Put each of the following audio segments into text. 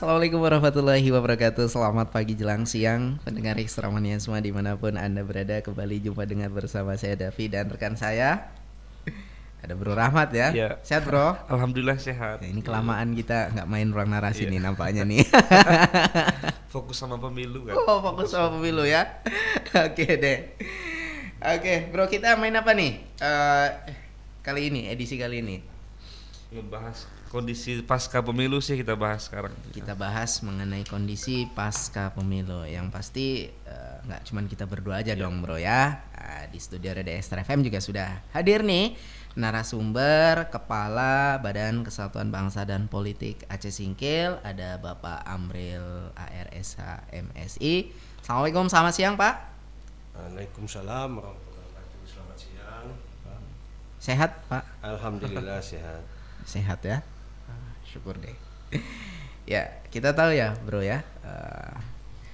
Assalamualaikum warahmatullahi wabarakatuh. Selamat pagi jelang siang pendengar Ekstramania semua dimanapun Anda berada. Kembali jumpa dengan bersama saya Davi dan rekan saya ada Bro Rahmat ya. Iya. Sehat bro? Alhamdulillah sehat. Ya, ini kelamaan kita nggak main ruang narasi nih nampaknya nih. Fokus sama pemilu kan. Oh fokus sama pemilu ya. Oke deh. Oke bro, kita main apa nih? Edisi kali ini Ngebahas kondisi pasca pemilu sih kita bahas sekarang. kita bahas mengenai kondisi pasca pemilu. Yang pasti nggak cuman kita berdua aja dong bro ya. Di studio Radio Ekstra FM juga sudah hadir nih narasumber Kepala Badan Kesatuan Bangsa dan Politik Aceh Singkil, ada Bapak Amril ARSH MSI. Assalamualaikum, selamat siang Pak. Waalaikumsalam warahmatullahi wabarakatuh. Selamat siang, Pak. Sehat Pak? Alhamdulillah sehat. Sehat ya, syukur deh. Ya kita tahu ya bro ya,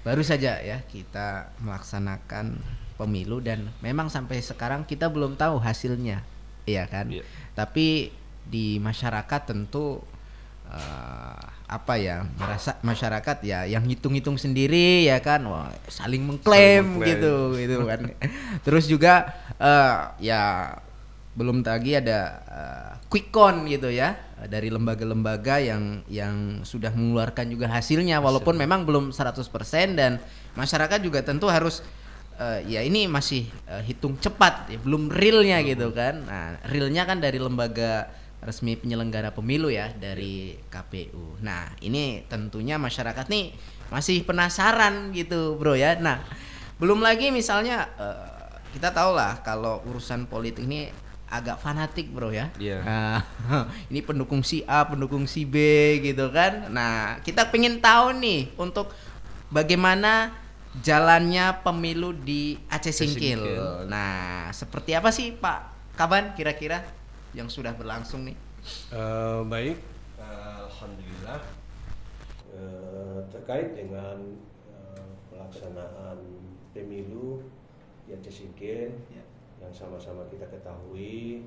baru saja ya kita melaksanakan pemilu dan memang sampai sekarang kita belum tahu hasilnya, iya kan? Iya. Tapi di masyarakat tentu merasa masyarakat ya yang hitung-hitung sendiri ya kan, wah, saling mengklaim gitu kan. Terus juga ya belum lagi ada quick count gitu ya dari lembaga-lembaga yang sudah mengeluarkan juga hasilnya walaupun memang belum 100% dan masyarakat juga tentu harus ya ini masih hitung cepat ya, belum realnya gitu kan. Nah, realnya kan dari lembaga resmi penyelenggara pemilu ya, dari KPU. Nah, ini tentunya masyarakat nih masih penasaran gitu, Bro ya. Nah, belum lagi misalnya kita tahu lah kalau urusan politik ini agak fanatik bro ya. Iya. Ini pendukung si A, pendukung si B gitu kan. Nah kita pengen tahu nih untuk bagaimana jalannya pemilu di Aceh Singkil. Nah seperti apa sih Pak Kaban kira-kira yang sudah berlangsung nih? Baik, alhamdulillah. Terkait dengan pelaksanaan pemilu di Aceh Singkil, ya, yang sama-sama kita ketahui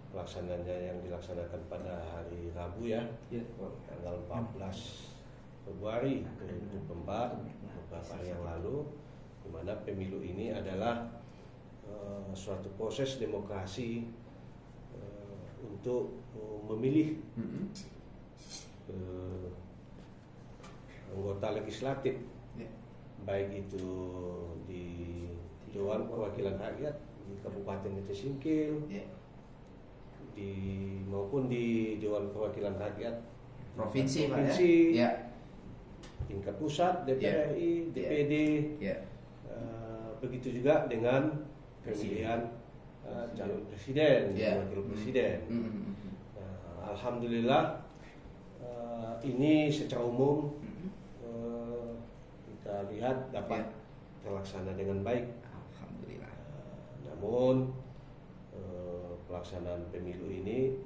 pelaksanaannya yang dilaksanakan pada hari Rabu ya, tanggal 14 Februari 2024, beberapa hari yang lalu, di mana pemilu ini adalah suatu proses demokrasi untuk memilih anggota legislatif, baik itu di Dewan Perwakilan Rakyat di Kabupaten Aceh Singkil, maupun di Dewan Perwakilan Rakyat provinsi, ya, tingkat pusat DPR RI, DPD, begitu juga dengan pemilihan calon presiden, wakil presiden. Alhamdulillah ini secara umum kita lihat dapat terlaksana dengan baik. Namun pelaksanaan pemilu ini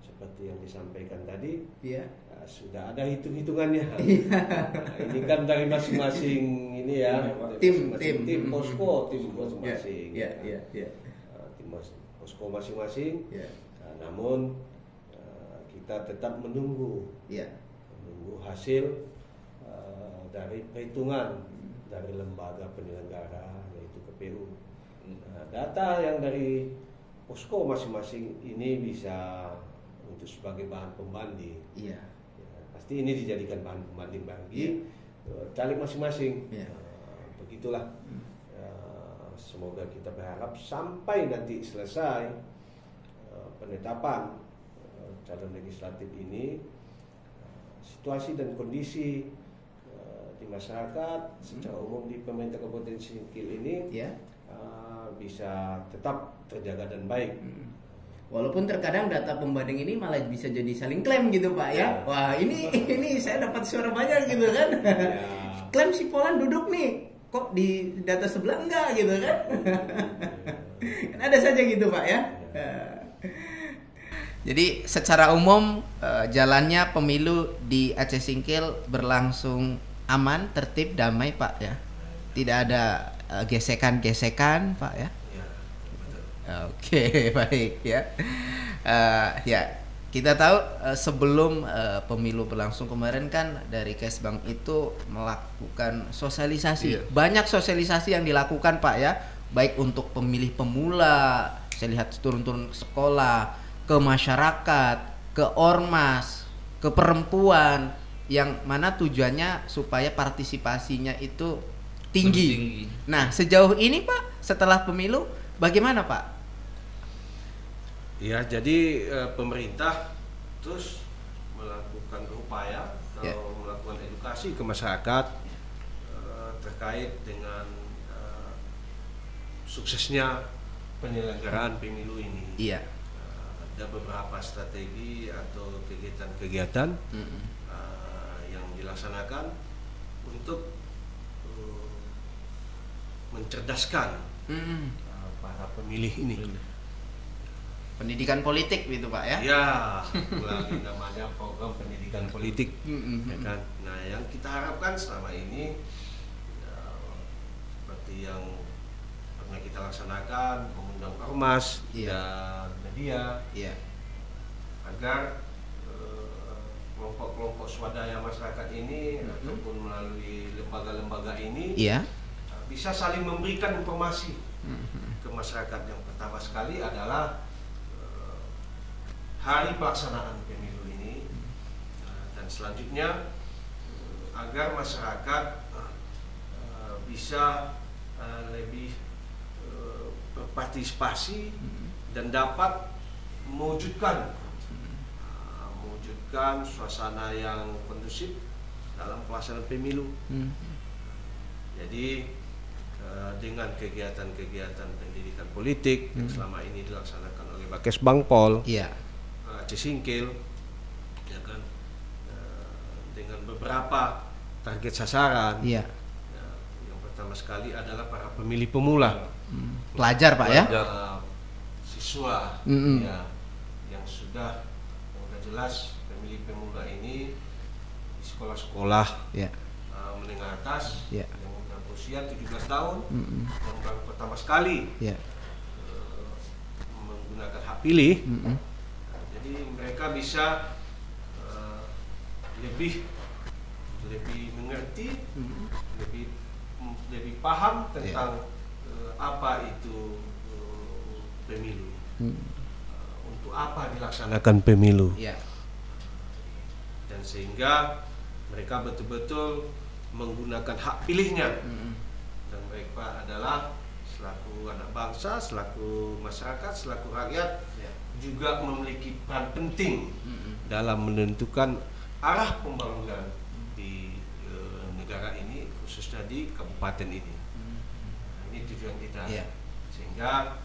seperti yang disampaikan tadi, sudah ada hitung-hitungannya. Ini kan dari masing-masing ini ya, tim posko, tim masing-masing, tim posko masing-masing. Namun kita tetap menunggu hasil dari perhitungan dari lembaga penyelenggara yaitu KPU. Data yang dari posko masing-masing ini bisa untuk sebagai bahan pembanding. Pasti ini dijadikan bahan pembanding bagi caleg masing-masing. Begitulah. Semoga kita berharap sampai nanti selesai penetapan calon legislatif ini, situasi dan kondisi di masyarakat secara umum di pemerintah Kabupaten Singkil ini bisa tetap terjaga dan baik. Walaupun terkadang data pembanding ini malah bisa jadi saling klaim gitu Pak ya. Wah ini saya dapat suara banyak gitu kan. Klaim si Polan duduk nih, kok di data sebelah enggak gitu kan. Kan ada saja gitu Pak ya. Jadi secara umum jalannya pemilu di Aceh Singkil berlangsung aman, tertib, damai Pak ya. Tidak ada gesekan-gesekan Pak ya. Oke, baik ya. Ya Kita tahu sebelum pemilu berlangsung kemarin kan dari Kesbang itu melakukan sosialisasi. Iya. Banyak sosialisasi yang dilakukan Pak ya, baik untuk pemilih pemula, saya lihat turun-turun ke sekolah, ke masyarakat, ke ormas, ke perempuan, yang mana tujuannya supaya partisipasinya itu tinggi. Nah, sejauh ini Pak, setelah pemilu bagaimana Pak? Ya, jadi pemerintah terus melakukan upaya atau melakukan edukasi ke masyarakat terkait dengan suksesnya penyelenggaraan pemilu ini. Iya. Ada beberapa strategi atau kegiatan-kegiatan yang dilaksanakan untuk mencerdaskan para pemilih ini. Pendidikan politik gitu Pak ya? Ya, melalui namanya program pendidikan politik, ya kan. Nah, yang kita harapkan selama ini ya, seperti yang pernah kita laksanakan, mengundang ormas dan media, agar kelompok-kelompok swadaya masyarakat ini ataupun melalui lembaga-lembaga ini bisa saling memberikan informasi ke masyarakat. Yang pertama sekali adalah hari pelaksanaan pemilu ini, dan selanjutnya agar masyarakat bisa lebih berpartisipasi dan dapat mewujudkan suasana yang kondusif dalam pelaksanaan pemilu. Jadi dengan kegiatan-kegiatan pendidikan politik yang selama ini dilaksanakan oleh Bakesbangpol, Cisingkil, ya kan, dengan beberapa target sasaran. Yang pertama sekali adalah para pemilih pemula, pelajar Pak ya, siswa, yang sudah jelas pemilih pemula ini di sekolah-sekolah menengah atas, yang sudah berusia 17 tahun, yang baru pertama sekali menggunakan hak pilih. Jadi mereka bisa lebih mengerti, lebih paham tentang apa itu pemilu, untuk apa dilaksanakan pemilu, dan sehingga mereka betul-betul menggunakan hak pilihnya, dan mereka adalah selaku anak bangsa, selaku masyarakat, selaku rakyat, juga memiliki peran penting dalam menentukan arah pembangunan di negara ini, khususnya di kabupaten ini. Ini tujuan kita, sehingga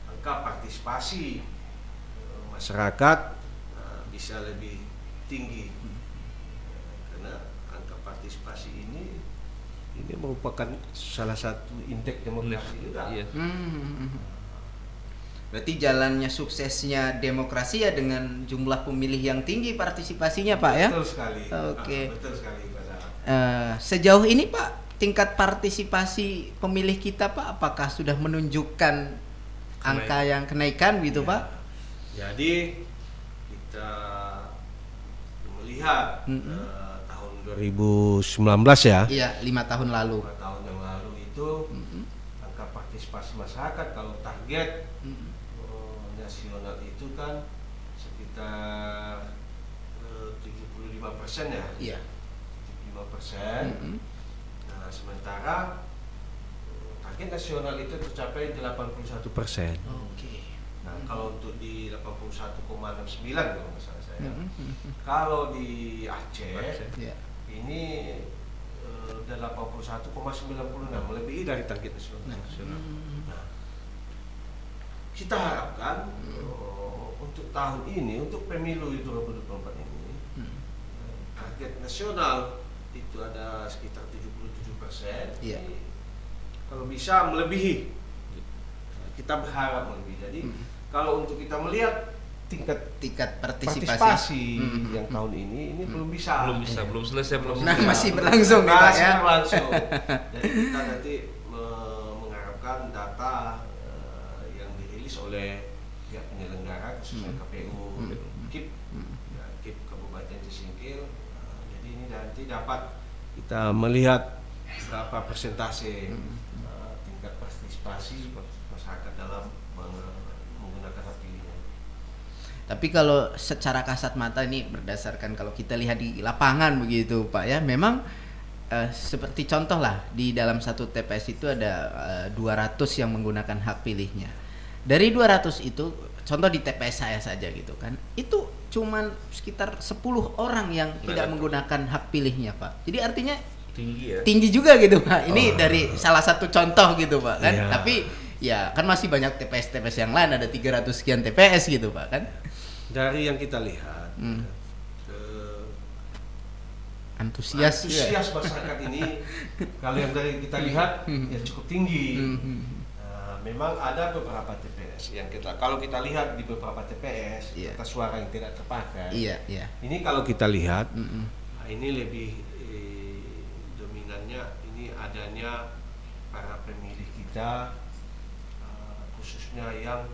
angka partisipasi masyarakat bisa lebih tinggi, karena angka partisipasi ini merupakan salah satu indeks demokrasi juga. Berarti jalannya suksesnya demokrasi ya dengan jumlah pemilih yang tinggi partisipasinya Pak ya? Betul sekali. Oke. Betul sekali Pak. Sejauh ini Pak, tingkat partisipasi pemilih kita Pak, apakah sudah menunjukkan angka yang kenaikan gitu Pak? Jadi kita melihat tahun 2019 ya. Iya, 5 tahun lalu. 5 tahun yang lalu itu angka partisipasi masyarakat, kalau target nasional itu kan sekitar 75% ya. Iya. 75%. Nah, sementara target nasional itu tercapai 81%. Nah, kalau untuk di 81,69 kalau nggak salah saya. Kalau di Aceh ini udah 81,96, melebihi dari target nasional. Nah, kita harapkan untuk tahun ini, untuk pemilu 2024 ini, target nasional itu ada sekitar 77%. Kalau bisa melebihi, kita berharap melebihi. Jadi kalau untuk kita melihat tingkat partisipasi yang tahun ini belum selesai. Masih berlangsung nih Pak ya. Berlangsung. Jadi kita nanti mengharapkan data yang dirilis oleh pihak penyelenggara khususnya KPU, KIP, ya, KIP Kabupaten Cisingkil. Jadi ini nanti dapat kita melihat berapa persentase tingkat partisipasi masyarakat dalam menggunakan hak pilihnya. Tapi kalau secara kasat mata ini berdasarkan kalau kita lihat di lapangan begitu Pak ya, memang seperti contoh lah di dalam satu TPS itu ada 200 yang menggunakan hak pilihnya. Dari 200 itu, contoh di TPS saya saja gitu kan, itu cuman sekitar 10 orang yang tidak menggunakan hak pilihnya Pak. Jadi artinya tinggi juga gitu Pak. Ini dari salah satu contoh gitu Pak kan. Yeah. Tapi ya kan masih banyak TPS-TPS yang lain, ada 300 sekian TPS gitu Pak kan. Dari yang kita lihat, Antusias masyarakat ini kalau yang dari kita lihat ya cukup tinggi. Memang ada beberapa TPS yang kalau kita lihat di beberapa TPS kertas suara yang tidak terpakai. Ini kalau kita lihat ini lebih dominannya ini adanya para pemilih kita khususnya yang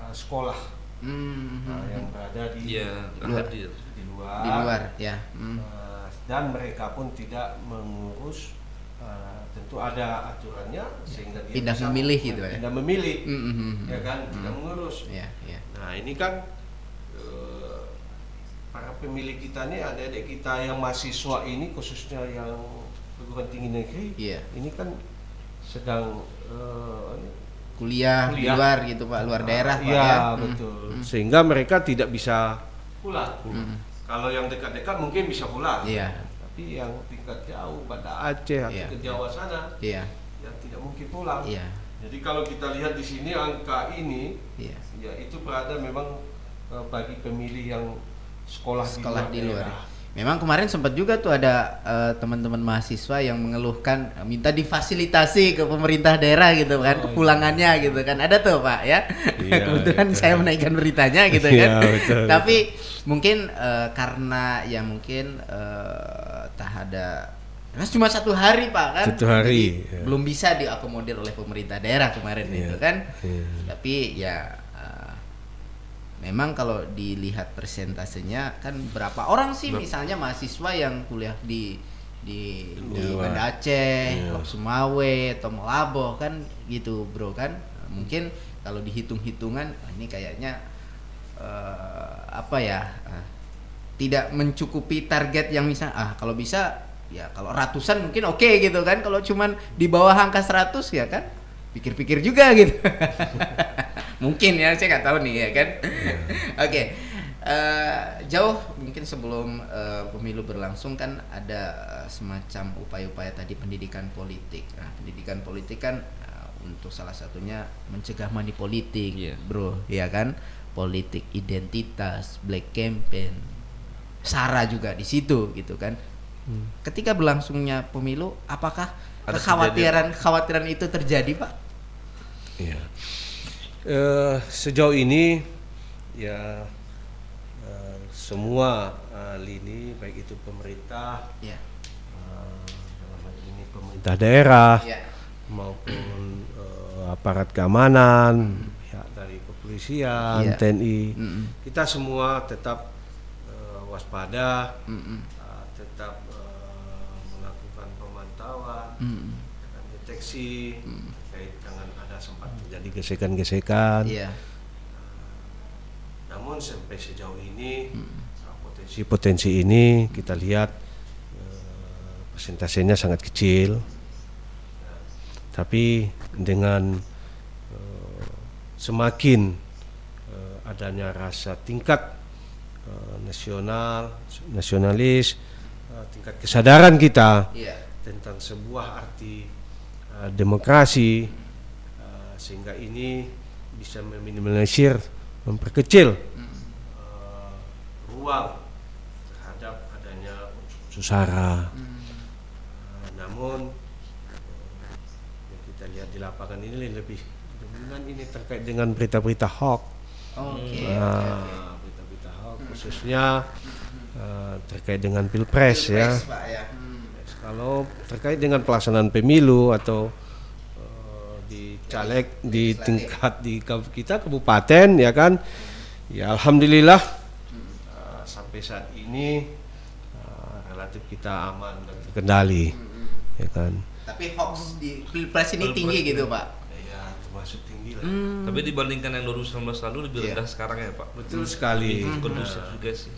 sekolah yang berada di luar ya. Dan mereka pun tidak mengurus, tentu ada aturannya sehingga dia tidak bisa memilih gitu ya. Tidak memilih, ya kan, tidak mengurus. Nah ini kan para pemilih kita nih, adik-adik kita yang mahasiswa ini khususnya yang perguruan tinggi negeri, ini kan sedang kuliah di luar gitu Pak, luar daerah Pak ya. Betul. Sehingga mereka tidak bisa pulang. Kalau yang dekat-dekat mungkin bisa pulang, tapi yang tingkat jauh pada Aceh atau ke Jawa sana, yang tidak mungkin pulang. Jadi kalau kita lihat di sini angka ini, ya itu berada memang bagi pemilih yang sekolah di luar. Memang kemarin sempat juga tuh ada teman-teman mahasiswa yang mengeluhkan minta difasilitasi ke pemerintah daerah gitu kan, kepulangannya gitu kan. Ada tuh Pak ya. Kebetulan saya menaikkan beritanya gitu kan. Tapi mungkin karena ya mungkin tak ada, karena cuma 1 hari Pak kan. 1 hari. Belum bisa diakomodir oleh pemerintah daerah kemarin itu kan. Tapi ya memang kalau dilihat persentasenya kan berapa orang sih misalnya mahasiswa yang kuliah di Banda Aceh, Lok Sumawe, Tomolabo kan gitu bro kan. Mungkin kalau dihitung-hitungan ini kayaknya tidak mencukupi target yang misalnya kalau bisa ya kalau ratusan mungkin oke gitu kan. Kalau cuman di bawah angka 100 ya kan pikir-pikir juga gitu. Mungkin ya, saya nggak tahu nih ya kan. Oke. Jauh mungkin sebelum pemilu berlangsung kan ada semacam upaya-upaya tadi pendidikan politik. Nah, pendidikan politik kan untuk salah satunya mencegah money politik, bro, ya kan? Politik identitas, black campaign, SARA juga di situ gitu kan. Ketika berlangsungnya pemilu, apakah kekhawatiran itu terjadi, Pak? Iya. Sejauh ini ya semua lini baik itu pemerintah, dalam hal ini pemerintah daerah maupun aparat keamanan, pihak dari kepolisian, TNI, kita semua tetap waspada, tetap melakukan pemantauan, deteksi terkait dengan ada sempat terjadi gesekan-gesekan. Namun sampai sejauh ini potensi-potensi ini kita lihat persentasenya sangat kecil. Tapi dengan semakin adanya rasa tingkat nasionalis, tingkat kesadaran kita tentang sebuah arti demokrasi, sehingga ini bisa meminimalisir, memperkecil ruang terhadap adanya unsur SARA. Namun yang kita lihat di lapangan ini lebih dominan ini terkait dengan berita-berita hoax. Berita-berita hoax khususnya terkait dengan pilpres ya. Kalau terkait dengan pelaksanaan pemilu atau di caleg di tingkat di kita kabupaten ya kan, Ya alhamdulillah sampai saat ini relatif kita aman dan terkendali, ya kan. Tapi hoax di pilpres ini tinggi gitu Pak. Ya termasuk tinggi lah. Tapi dibandingkan yang 2019 lalu lebih Iya. rendah sekarang ya Pak. Betul sekali. Kondusif juga sih.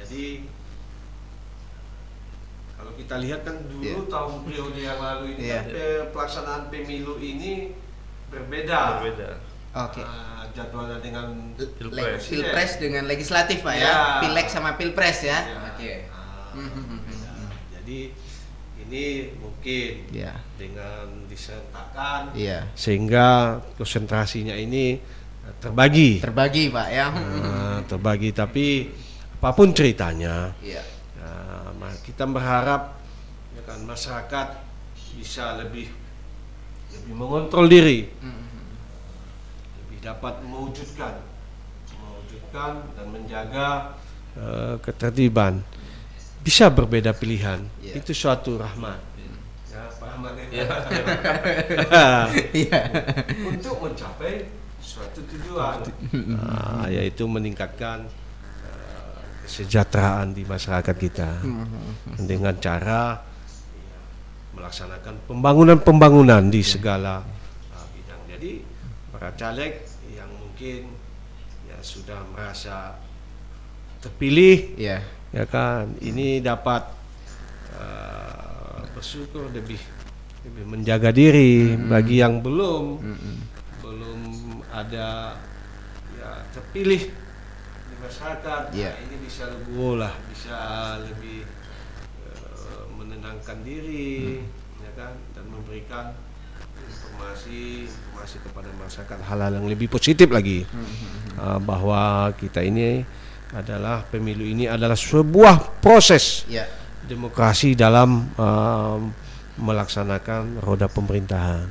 Jadi kalau kita lihat kan dulu Iya. tahun periode yang lalu ini Iya. kan, pelaksanaan pemilu ini berbeda. Oke. Jadwalnya dengan Pilpres dengan legislatif Pak ya. Ya. Pileg sama pilpres ya. Ya. Oke. Berbeda. Jadi ini mungkin Iya. dengan disertakan Iya. sehingga konsentrasinya ini terbagi. Terbagi Pak ya. Terbagi, tapi apapun ceritanya, Iya. kita berharap ya kan, masyarakat bisa lebih mengontrol diri, lebih dapat mewujudkan dan menjaga ketertiban. Bisa berbeda pilihan, Iya. itu suatu rahmat. Ya, Pak Ahmad. Iya. Untuk mencapai suatu tujuan, yaitu meningkatkan kesejahteraan di masyarakat kita dengan cara melaksanakan pembangunan di segala bidang. Jadi para caleg yang mungkin ya sudah merasa terpilih, Iya. ya kan, ini dapat bersyukur, lebih menjaga diri. Bagi yang belum ada ya terpilih di masyarakat, Iya. ini bisa lebih menenangkan diri, ya kan, dan memberikan informasi kepada masyarakat hal-hal yang lebih positif lagi, bahwa kita ini adalah pemilu ini adalah sebuah proses Iya. demokrasi dalam melaksanakan roda pemerintahan.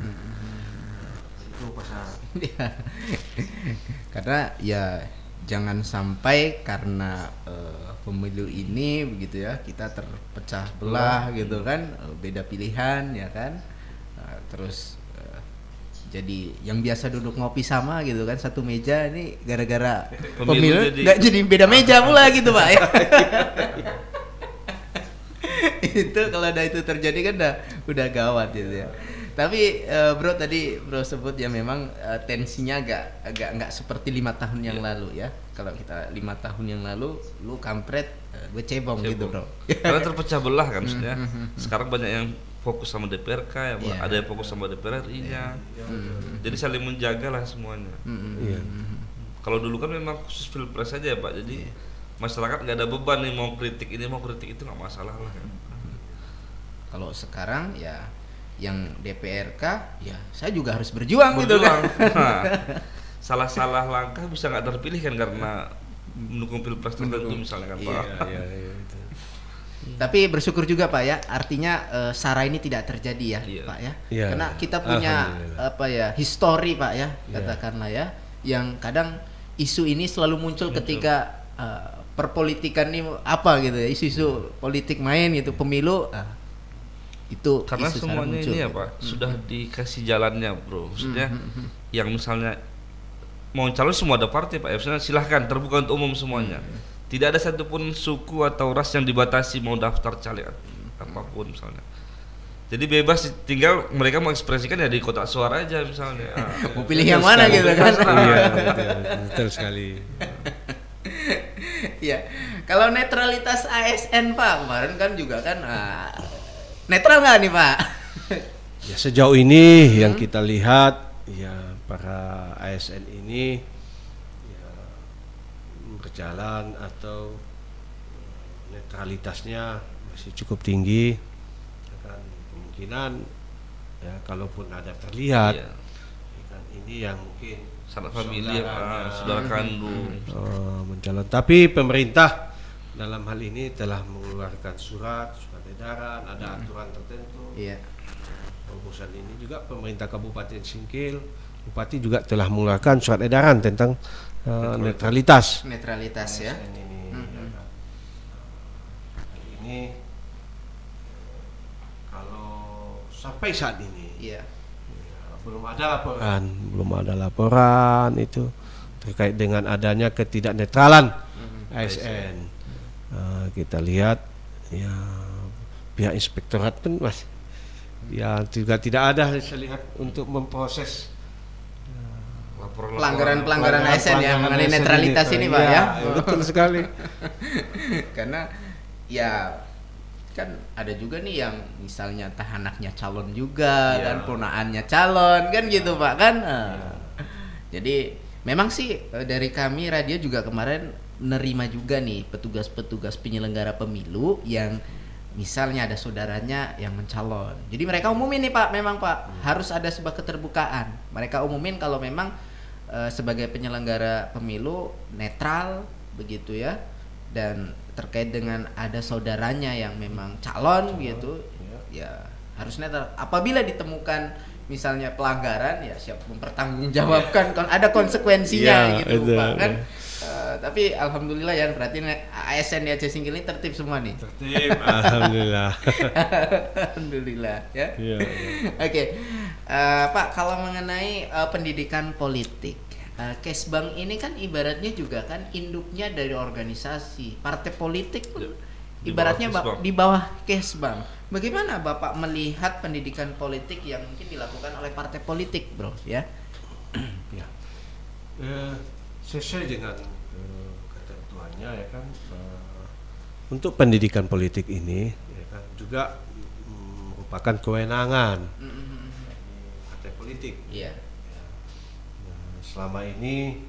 Itu pasal. Iya. Karena ya jangan sampai karena pemilu ini begitu ya kita terpecah belah gitu kan, beda pilihan ya kan. Terus jadi yang biasa duduk ngopi sama gitu kan satu meja, ini gara-gara pemilu nggak jadi beda meja pula gitu Pak ya. Itu kalau ada itu terjadi kan udah gawat gitu ya. Tapi bro tadi bro sebut ya memang tensinya agak nggak seperti 5 tahun yang lalu ya. Kalau kita 5 tahun yang lalu lu kampret, gue cebong gitu bro. Karena terpecah belah kan maksudnya. Sekarang banyak yang fokus sama DPRK ya, Iya. ada yang fokus sama DPR-nya. Jadi saling menjaga lah semuanya. Iya. Kalau dulu kan memang khusus pilpres saja ya Pak. Jadi masyarakat nggak ada beban nih mau kritik ini mau kritik itu nggak masalah lah. Kalau sekarang ya yang DPRK ya saya juga harus berjuang gitu kan. Nah, salah-salah langkah bisa nggak terpilih kan karena mendukung pilpres tertentu misalnya kan Pak. Iya. Tapi bersyukur juga Pak ya, artinya SARA ini tidak terjadi ya Iya. Pak ya. Iya. Karena kita punya Alhamdulillah. histori Pak ya, Iya. katakanlah ya, yang kadang isu ini selalu muncul ketika perpolitikan ini apa gitu ya, isu-isu politik main gitu, pemilu itu Karena isu SARA semuanya muncul, ini ya gitu. Pak sudah dikasih jalannya bro. Maksudnya yang misalnya mau calon semua ada partai Pak ya, misalnya silahkan terbuka untuk umum semuanya. Tidak ada satupun suku atau ras yang dibatasi mau daftar caleg apapun misalnya. Jadi bebas, tinggal mereka mau ekspresikan ya di kotak suara aja misalnya. Mau pilih yang mana gitu kan. Iya, betul sekali. Iya. Kalau netralitas ASN Pak kemarin kan juga kan netral nggak nih Pak? Ya sejauh ini yang kita lihat ya para ASN ini ya, berjalan atau netralitasnya masih cukup tinggi. Ya kan, kemungkinan ya kalaupun ada terlihat Iya. ya kan, ini yang mungkin Sanak famili ya Pak, saudara kandung. mencalon. Tapi pemerintah dalam hal ini telah mengeluarkan surat edaran, ada aturan tertentu. Iya. Rumusan ini juga pemerintah Kabupaten Singkil, Bupati juga telah mengeluarkan surat edaran tentang netralitas. Netralitas ya. ASN ini, ya kan. Ini kalau sampai saat ini Iya. belum ada laporan itu. terkait dengan adanya ketidaknetralan ASN. Kita lihat ya pihak inspektorat pun Mas ya juga tidak ada saya lihat untuk memproses pelanggaran ASN ya mengenai netralitas ini Pak ya. Betul sekali. Karena ya kan ada juga nih yang misalnya entah anaknya calon juga kan, ponaannya calon kan gitu Pak kan. Jadi memang sih dari kami radio juga kemarin menerima juga nih petugas-petugas penyelenggara pemilu yang misalnya ada saudaranya yang mencalon. Jadi mereka umumin nih Pak, memang Pak harus ada sebuah keterbukaan. Mereka umumin kalau memang sebagai penyelenggara pemilu netral begitu ya, dan terkait dengan ada saudaranya yang memang calon gitu ya harus netral. Apabila ditemukan misalnya pelanggaran ya siap mempertanggungjawabkan, ada konsekuensinya gitu Pak kan. Tapi alhamdulillah ya berarti ASN di Aceh Singkil ini tertib semua nih. Tertib, alhamdulillah. Alhamdulillah ya. Oke. Pak, kalau mengenai pendidikan politik, Kesbang ini kan ibaratnya juga kan induknya dari organisasi partai politik pun ibaratnya di bawah Kesbang. Bagaimana Bapak melihat pendidikan politik yang mungkin dilakukan oleh partai politik, Bro? Ya. Ya. Sesuai dengan ketentuannya ya kan, untuk pendidikan politik ini ya kan juga merupakan kewenangan partai politik. Iya. Selama ini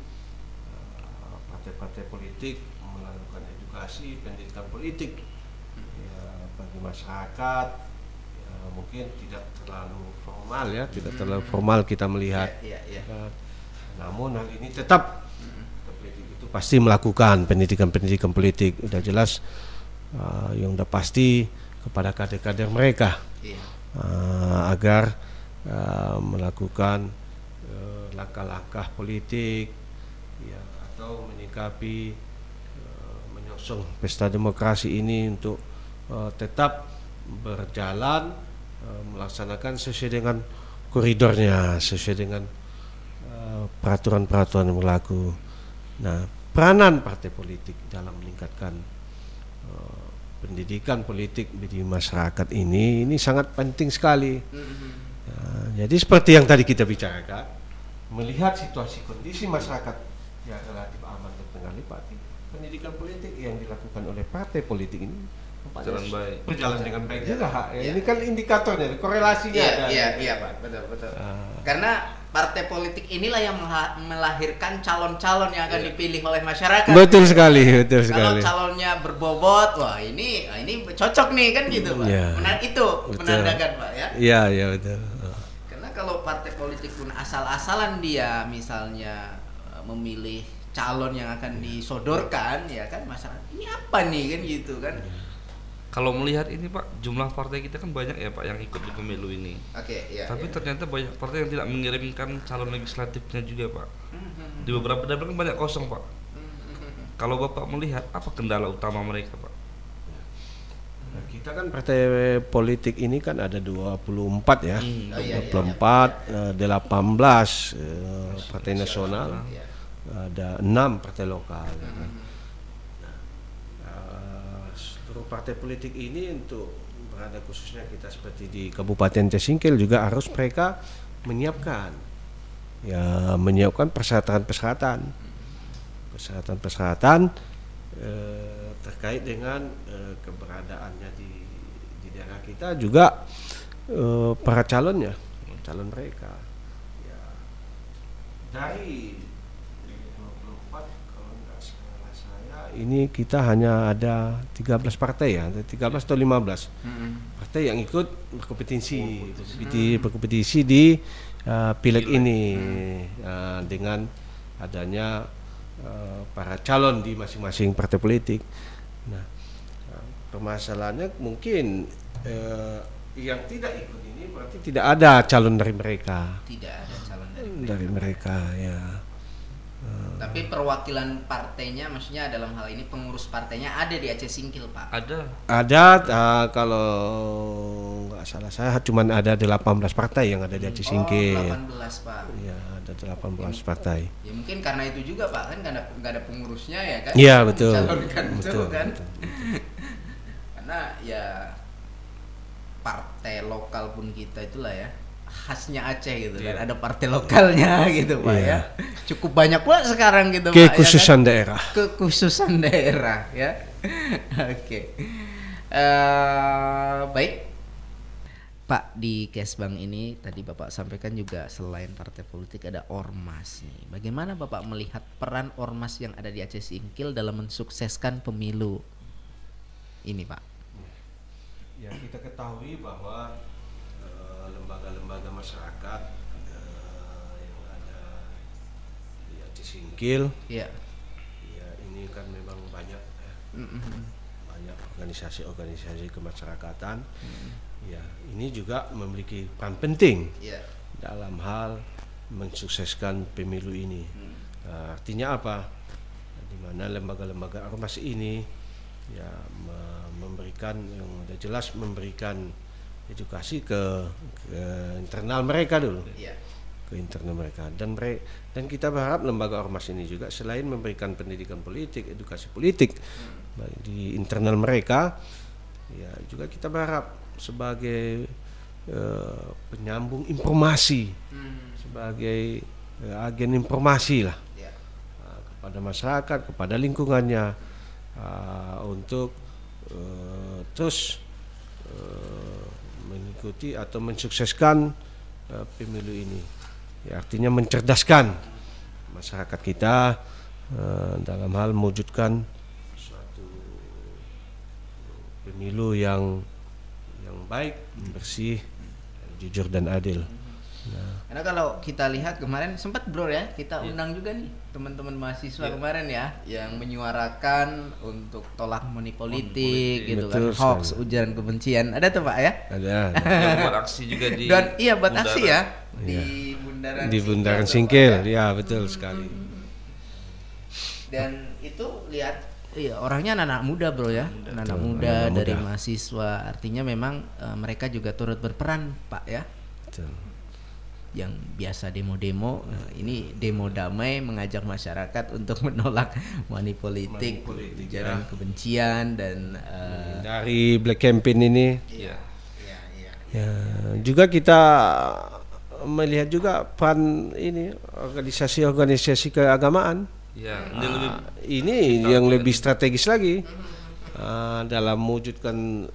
partai-partai politik melakukan edukasi pendidikan politik ya, bagi masyarakat ya, mungkin tidak terlalu formal ya, tidak terlalu formal kita melihat. Namun hal ini tetap itu pasti melakukan pendidikan politik, udah jelas yang udah pasti kepada kader-kader mereka agar melakukan langkah-langkah politik ya, atau menyikapi menyongsong pesta demokrasi ini untuk tetap berjalan melaksanakan sesuai dengan koridornya, sesuai dengan peraturan-peraturan yang berlaku. Nah, peranan partai politik dalam meningkatkan pendidikan politik di masyarakat ini sangat penting sekali. Jadi seperti yang tadi kita bicarakan, melihat situasi kondisi masyarakat yang relatif aman dan terkendali, pendidikan politik yang dilakukan oleh partai politik ini berjalan dengan baik juga. Ini kan indikatornya, korelasinya. Iya Pak, betul. Karena partai politik inilah yang melahirkan calon-calon yang akan dipilih oleh masyarakat. Betul sekali. Kalau calonnya berbobot, wah ini cocok nih kan gitu Pak. Itu menandakan Pak ya. Iya betul. Karena kalau partai politik pun asal-asalan dia misalnya memilih calon yang akan disodorkan ya kan, masyarakat ini apa nih kan gitu kan. Kalau melihat ini Pak, jumlah partai kita kan banyak ya Pak yang ikut di pemilu ini. Tapi ternyata banyak partai yang tidak mengirimkan calon legislatifnya juga Pak. Di beberapa daerah kan banyak kosong Pak. Kalau Bapak melihat apa kendala utama mereka Pak? Nah, kita kan partai politik ini kan ada 24 ya. 24, 18 partai nasional, ada 6 partai lokal. Partai politik ini untuk berada khususnya kita seperti di Kabupaten Aceh Singkil juga harus mereka menyiapkan persyaratan terkait dengan keberadaannya di daerah kita, juga para calon mereka ya, dari 24 kalau nggak salah saya ini kita hanya ada 13 partai ya, 13 atau 15 partai yang ikut berkompetisi di pileg ini dengan adanya para calon di masing-masing partai politik. Nah, permasalahannya mungkin yang tidak ikut ini berarti tidak ada calon dari mereka. Tidak ada calon dari mereka ya. Tapi perwakilan partainya, maksudnya dalam hal ini pengurus partainya ada di Aceh Singkil Pak? Ada, kalau nggak salah saya cuma ada 18 partai yang ada di Aceh Singkil. 18 Pak. Ya, ada 18 partai. Ya mungkin karena itu juga Pak, kan nggak ada pengurusnya ya kan? Iya betul. Mencalonkan itu Betul, kan. betul. Karena ya partai lokal pun kita itulah ya khasnya Aceh gitu kan, ada partai lokalnya gitu Pak ya. Cukup banyak pula sekarang gitu Pak. Kekhususan daerah. Kekhususan daerah ya. Oke. Baik. Pak, di Kesbang ini tadi Bapak sampaikan juga selain partai politik ada ormas nih. Bagaimana Bapak melihat peran ormas yang ada di Aceh Singkil dalam mensukseskan pemilu ini Pak? Ya kita ketahui bahwa lembaga-lembaga masyarakat yang ada di Aceh Singkil, ya ini kan memang banyak banyak organisasi-organisasi kemasyarakatan. Ya, ini juga memiliki peran penting dalam hal mensukseskan pemilu ini. Artinya apa? Di mana lembaga-lembaga ormas ini ya memberikan yang udah jelas memberikan edukasi ke internal mereka dulu, ke internal mereka, dan kita berharap lembaga ormas ini juga selain memberikan pendidikan politik, edukasi politik di internal mereka, ya juga kita berharap sebagai penyambung informasi, sebagai agen informasi lah kepada masyarakat, kepada lingkungannya, untuk terus mengikuti atau mensukseskan pemilu ini. Ya, artinya mencerdaskan masyarakat kita dalam hal mewujudkan suatu pemilu yang baik, bersih, jujur dan adil. Karena kalau kita lihat kemarin sempat bro ya, kita undang juga nih teman-teman mahasiswa kemarin ya, yang menyuarakan untuk tolak money politik gitu. Betul, kan, hoax, ujaran kebencian, ada tuh Pak ya? Ada. Yang buat aksi juga di buat aksi ya di Bundaran Singkil, ya betul sekali. Dan itu lihat orangnya anak muda bro ya, anak muda dari mahasiswa, artinya memang mereka juga turut berperan Pak ya. Betul. Yang biasa demo-demo, ini demo damai mengajak masyarakat untuk menolak money politik, ujaran kebencian dan dari Black Campaign ini. Ya, juga kita melihat juga peran ini organisasi-organisasi keagamaan. Ya, ini yang lebih strategis lagi dalam mewujudkan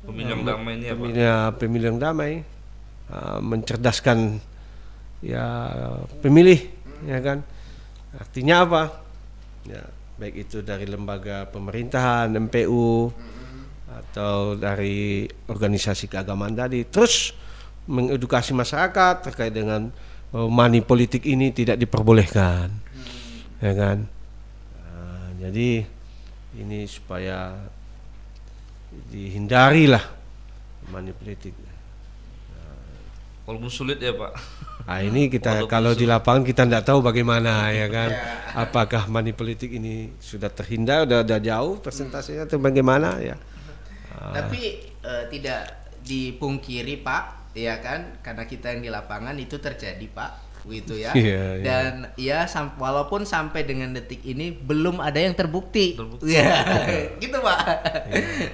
pemilu yang damai ini pemilu yang damai. Mencerdaskan ya pemilih, ya kan, artinya apa ya, baik itu dari lembaga pemerintahan, MPU atau dari organisasi keagamaan tadi, terus mengedukasi masyarakat terkait dengan money politik ini tidak diperbolehkan, ya kan. Jadi ini supaya dihindarilah money politik. Walaupun sulit ya Pak. Nah ini kita kalau di lapangan kita tidak tahu bagaimana, ya kan. Apakah money politik ini sudah terhindar, udah jauh persentasenya atau bagaimana ya. Tapi tidak dipungkiri Pak, ya kan, karena kita yang di lapangan itu terjadi Pak, gitu ya. Dan ya walaupun sampai dengan detik ini belum ada yang terbukti. Ya, gitu Pak.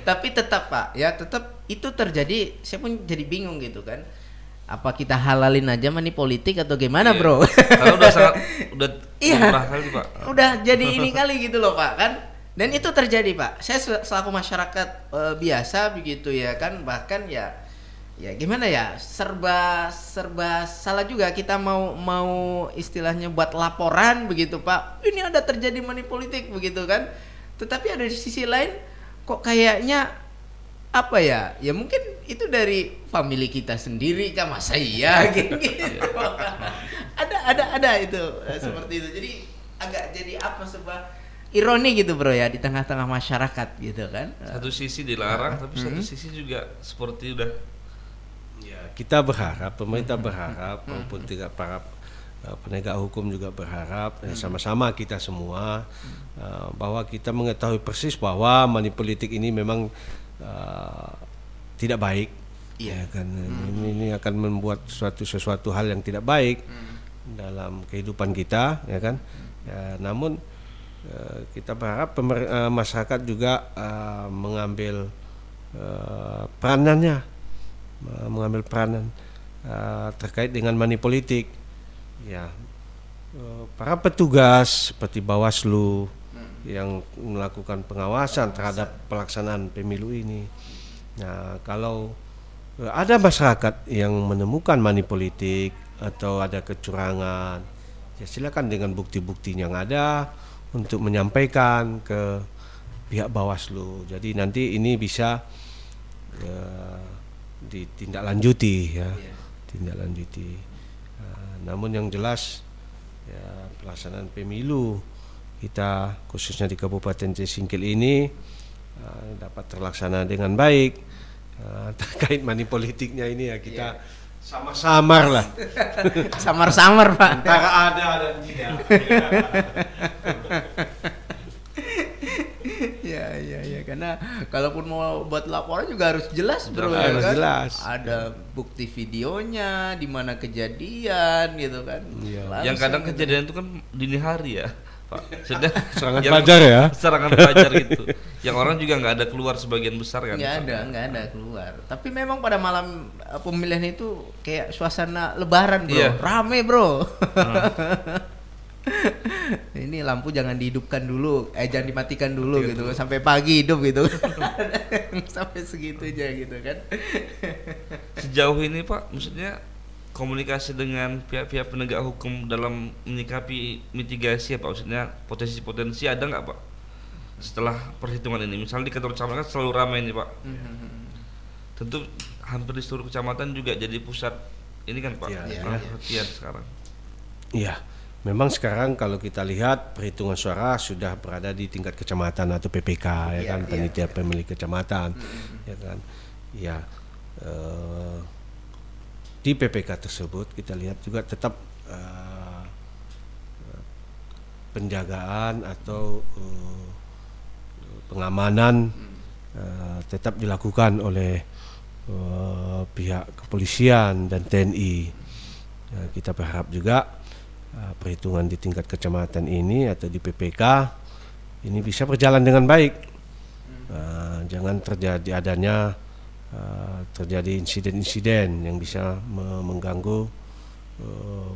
Tapi tetap Pak, ya tetap itu terjadi. Saya pun jadi bingung gitu kan. Apa kita halalin aja money politik atau gimana bro? Kalau udah kali Pak. Udah jadi ini kali gitu loh Pak kan. Dan itu terjadi Pak. Saya selaku masyarakat biasa begitu ya kan, bahkan ya gimana ya, serba salah juga kita mau istilahnya buat laporan begitu Pak. Ini ada terjadi money politik begitu kan. Tetapi ada di sisi lain kok kayaknya apa ya? Ya mungkin itu dari family kita sendiri kan, masa iya gitu. Ada itu seperti itu. Jadi agak jadi apa, sebuah ironi gitu bro ya, di tengah-tengah masyarakat gitu kan. Satu sisi dilarang tapi satu sisi juga seperti udah. Ya, kita berharap, pemerintah berharap maupun tidak para penegak hukum juga berharap, sama-sama kita semua bahwa kita mengetahui persis bahwa money politik ini memang tidak baik, ya kan ini akan membuat sesuatu hal yang tidak baik dalam kehidupan kita, ya kan. Ya, namun kita berharap masyarakat juga mengambil peranan terkait dengan money politik. Ya, para petugas seperti Bawaslu yang melakukan pengawasan terhadap pelaksanaan pemilu ini. Nah, kalau ada masyarakat yang menemukan money politik atau ada kecurangan, ya silakan dengan bukti-bukti yang ada untuk menyampaikan ke pihak Bawaslu. Jadi nanti ini bisa ditindaklanjuti, ya, tindaklanjuti. Namun yang jelas, ya, pelaksanaan pemilu kita khususnya di Kabupaten Cisingkil ini dapat terlaksana dengan baik. Terkait money politiknya ini ya kita samar-samar lah. Samar-samar, Pak. Antara ada dan tidak. Ya, karena kalaupun mau buat laporan juga harus jelas, bro. Harus kan? jelas. Ada bukti videonya, di mana kejadian, gitu kan. Iya. Yang kadang kejadian itu kan dini hari ya, Pak. Serangan fajar ya. Serangan fajar gitu. Yang orang juga nggak ada keluar sebagian besar kan. Nggak ada keluar. Tapi memang pada malam pemilihan itu kayak suasana lebaran, bro. Iya. Rame, bro. Ini lampu jangan dihidupkan dulu, jangan dimatikan dulu gitu, sampai pagi hidup gitu. Sampai segitunya gitu kan. Sejauh ini Pak, maksudnya komunikasi dengan pihak-pihak penegak hukum dalam menyikapi mitigasi ya Pak, maksudnya potensi-potensi ada nggak Pak setelah perhitungan ini? Misalnya di kantor kecamatan kan selalu ramai nih Pak. Tentu hampir di seluruh kecamatan juga jadi pusat ini kan Pak, perhatian sekarang. Iya. Memang sekarang kalau kita lihat perhitungan suara sudah berada di tingkat kecamatan atau PPK, ya kan, panitia pemilih kecamatan, ya kan. Ya, di PPK tersebut kita lihat juga tetap penjagaan atau pengamanan tetap dilakukan oleh pihak kepolisian dan TNI. Kita berharap juga perhitungan di tingkat kecamatan ini atau di PPK ini bisa berjalan dengan baik. Jangan terjadi insiden-insiden yang bisa mengganggu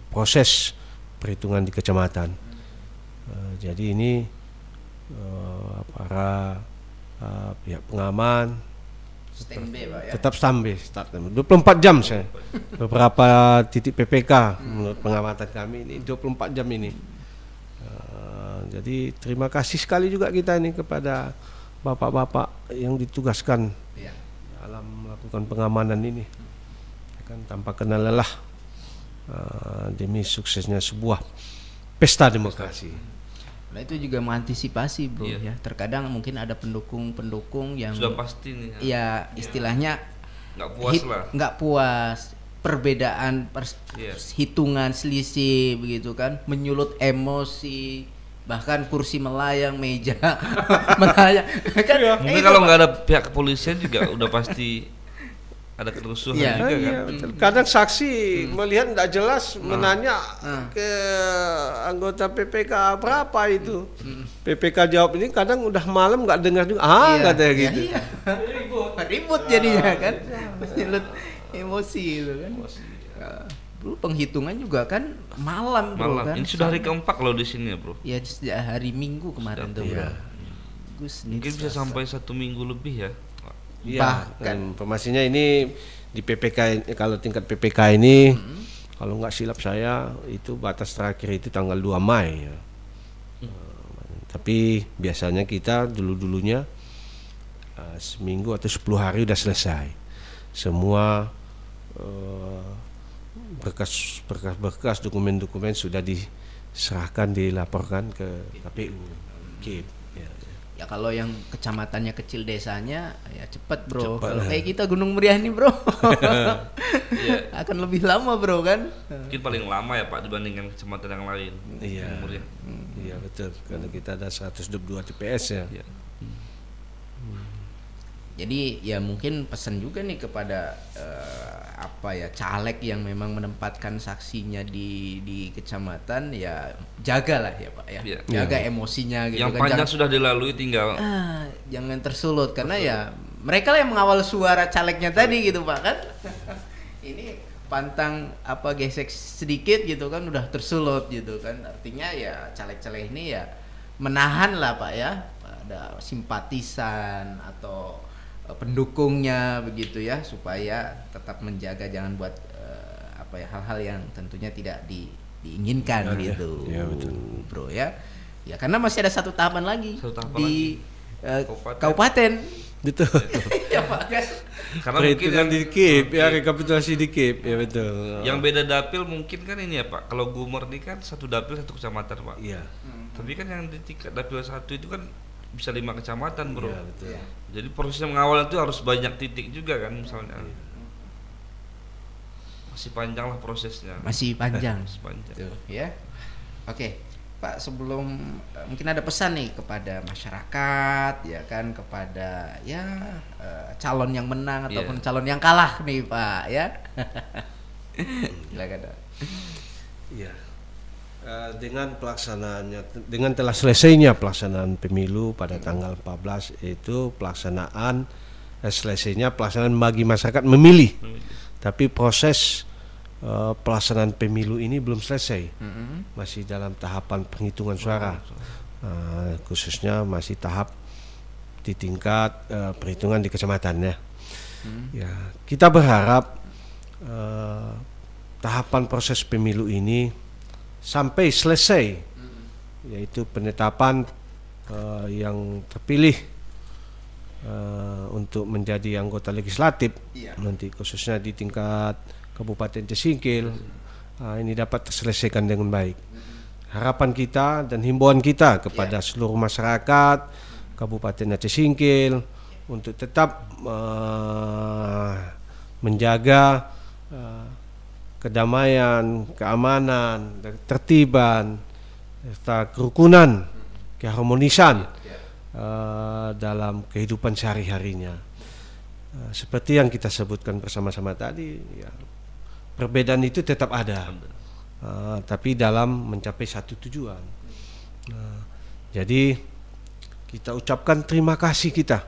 proses perhitungan di kecamatan. Jadi ini para pihak pengaman tetap standby 24 jam saya. Beberapa titik PPK menurut pengamatan kami ini 24 jam ini. Jadi terima kasih sekali juga kita ini kepada bapak-bapak yang ditugaskan dalam melakukan pengamanan ini. Kan tanpa kenal lelah demi suksesnya sebuah pesta demokrasi. Nah itu juga mengantisipasi, bro, ya. Terkadang mungkin ada pendukung-pendukung yang sudah pasti nih. Ya istilahnya nggak puas, perbedaan hitungan selisih begitu kan, menyulut emosi, bahkan kursi melayang, meja melayang. Kan, mungkin kalau nggak ada pihak kepolisian juga udah pasti ada kerusuhan juga kan. Kadang saksi melihat tidak jelas menanya ke anggota PPK berapa itu. PPK jawab ini kadang udah malam nggak dengar juga. Katanya gitu. Ribut jadinya kan. Menyulut emosi itu kan. Dulu penghitungan juga kan malam, bro. Kan? Ini sudah hari keempat kalau di sini ya, bro. Ya hari Minggu kemarin tuh, bro. Mungkin bisa sampai 1 minggu lebih ya. Iya, kan informasinya ini di PPK, kalau tingkat PPK ini kalau nggak silap saya itu batas terakhir itu tanggal 2 Mei ya. Tapi biasanya kita dulunya seminggu atau 10 hari udah selesai semua, berkas dokumen-dokumen sudah diserahkan, dilaporkan ke KPU. Ya kalau yang kecamatannya kecil, desanya ya cepat, bro. Kalau kayak kita Gunung Meriah nih, bro, akan lebih lama, bro, kan. Mungkin paling lama ya Pak dibandingkan kecamatan yang lain. Iya betul. Karena kita ada 122 TPS ya. Jadi ya mungkin pesan juga nih kepada caleg yang memang menempatkan saksinya di kecamatan, ya jagalah ya Pak ya. Iya. Jaga emosinya gitu Yang kan. panjang sudah dilalui tinggal Jangan tersulut karena ya mereka lah yang mengawal suara calegnya tadi gitu Pak kan. Ini pantang gesek sedikit gitu kan udah tersulut gitu kan. Artinya ya caleg-caleg ini ya menahan lah Pak ya, ada simpatisan atau pendukungnya begitu ya, supaya tetap menjaga jangan buat hal-hal yang tentunya tidak diinginkan gitu. Ya, betul. Bro ya. Ya karena masih ada satu tahapan lagi di kabupaten. Betul. Ya Pak kan. Karena mungkin Perhitungan di KIP ya, rekapitulasi di KIP ya, betul. yang beda dapil mungkin kan ini ya Pak. Kalau Gumor ini kan satu dapil satu kecamatan Pak. Iya. Tapi kan yang di tingkat dapil 1 itu kan bisa 5 kecamatan bro. Iya, betul. Jadi prosesnya mengawal itu harus banyak titik juga kan misalnya. Masih panjang lah prosesnya. Masih panjang. Masih panjang. Tuh, ya. Oke. Pak, sebelum mungkin ada pesan nih kepada masyarakat ya kan, kepada calon yang menang ataupun calon yang kalah nih Pak ya. Silakan. Iya. Dengan telah selesainya pelaksanaan pemilu pada tanggal 14, itu selesainya pelaksanaan bagi masyarakat memilih. Tapi proses pelaksanaan pemilu ini belum selesai, masih dalam tahapan penghitungan suara, khususnya masih tahap di tingkat perhitungan di kecamatannya. Ya, kita berharap tahapan proses pemilu ini sampai selesai, yaitu penetapan yang terpilih untuk menjadi anggota legislatif nanti khususnya di tingkat Kabupaten Cisingkil, ini dapat terselesaikan dengan baik. Harapan kita dan himbauan kita kepada seluruh masyarakat Kabupaten Cisingkil untuk tetap menjaga kedamaian, keamanan, ketertiban, serta kerukunan, keharmonisan dalam kehidupan sehari-harinya. Seperti yang kita sebutkan bersama-sama tadi, ya, perbedaan itu tetap ada, tapi dalam mencapai satu tujuan. Jadi kita ucapkan terima kasih kita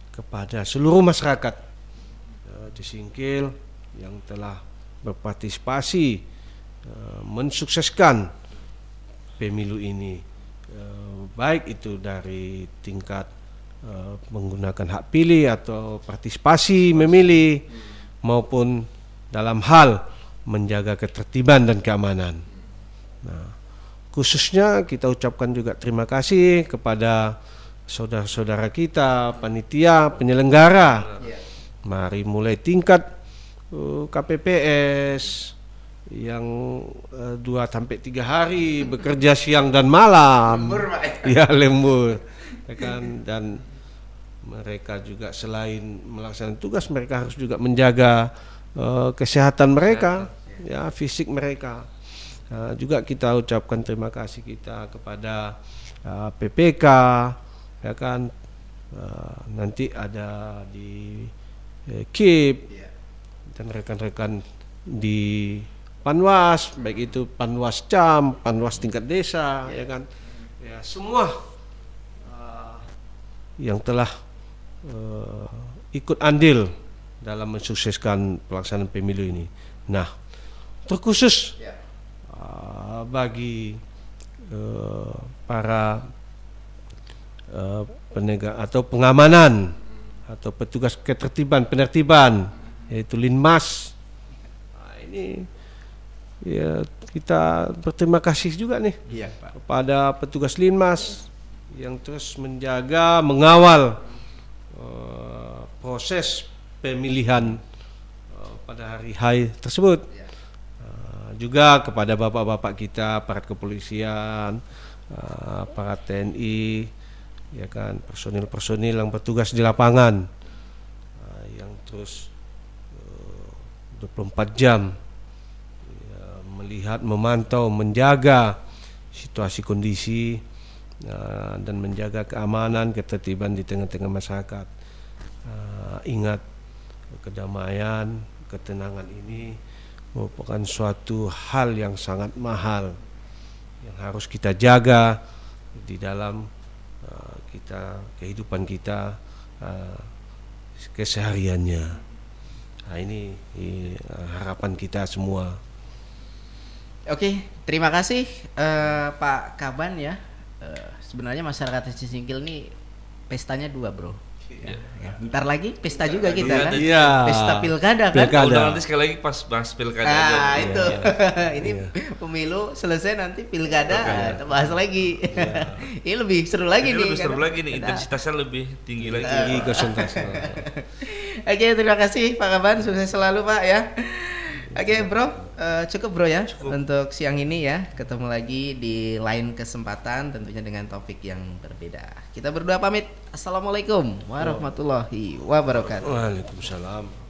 kepada seluruh masyarakat Cisingkil yang telah berpartisipasi mensukseskan pemilu ini, baik itu dari tingkat menggunakan hak pilih atau partisipasi memilih, maupun dalam hal menjaga ketertiban dan keamanan. Nah, khususnya kita ucapkan juga terima kasih kepada saudara-saudara kita, panitia, penyelenggara. Mari mulai tingkat KPPS yang 2-3 hari bekerja siang dan malam, lembur, ya kan? Dan mereka juga selain melaksanakan tugas, mereka harus juga menjaga kesehatan mereka, ya, fisik mereka. Juga kita ucapkan terima kasih kita kepada PPK, ya kan? Nanti ada di KIP dan rekan-rekan di Panwas, baik itu Panwas Cam, Panwas tingkat desa, ya kan, ya, semua yang telah ikut andil dalam mensukseskan pelaksanaan pemilu ini. Nah, terkhusus bagi para penegak atau pengamanan atau petugas ketertiban penertiban, yaitu Linmas. Nah, ini ya kita berterima kasih juga nih kepada petugas Linmas yang terus menjaga, mengawal proses pemilihan pada hari H tersebut. Juga kepada bapak-bapak kita, aparat kepolisian, aparat TNI, ya kan, personil-personil yang bertugas di lapangan, yang terus 24 jam ya, melihat, memantau, menjaga situasi kondisi dan menjaga keamanan, ketertiban di tengah-tengah masyarakat. ingat kedamaian, ketenangan ini merupakan suatu hal yang sangat mahal yang harus kita jaga di dalam kehidupan kita kesehariannya. Nah, ini harapan kita semua. Oke, terima kasih Pak Kaban ya. Sebenarnya masyarakat Cisingkil nih pestanya 2 bro. Ya. Bentar lagi pesta juga kita kan. Iya. Pesta pilkada kan. Udah nanti sekali lagi pas bahas pilkada aja. Itu. Ini pemilu selesai nanti pilkada kita bahas lagi. Ini lebih seru lagi nih. Lebih seru lagi nih, intensitasnya lebih tinggi lagi. Tinggi konsentrasi. Oke, terima kasih Pak Kaban, sukses selalu Pak ya. Oke bro, cukup bro ya untuk siang ini ya. Ketemu lagi di lain kesempatan tentunya dengan topik yang berbeda. Kita berdua pamit. Assalamualaikum warahmatullahi wabarakatuh. Waalaikumsalam.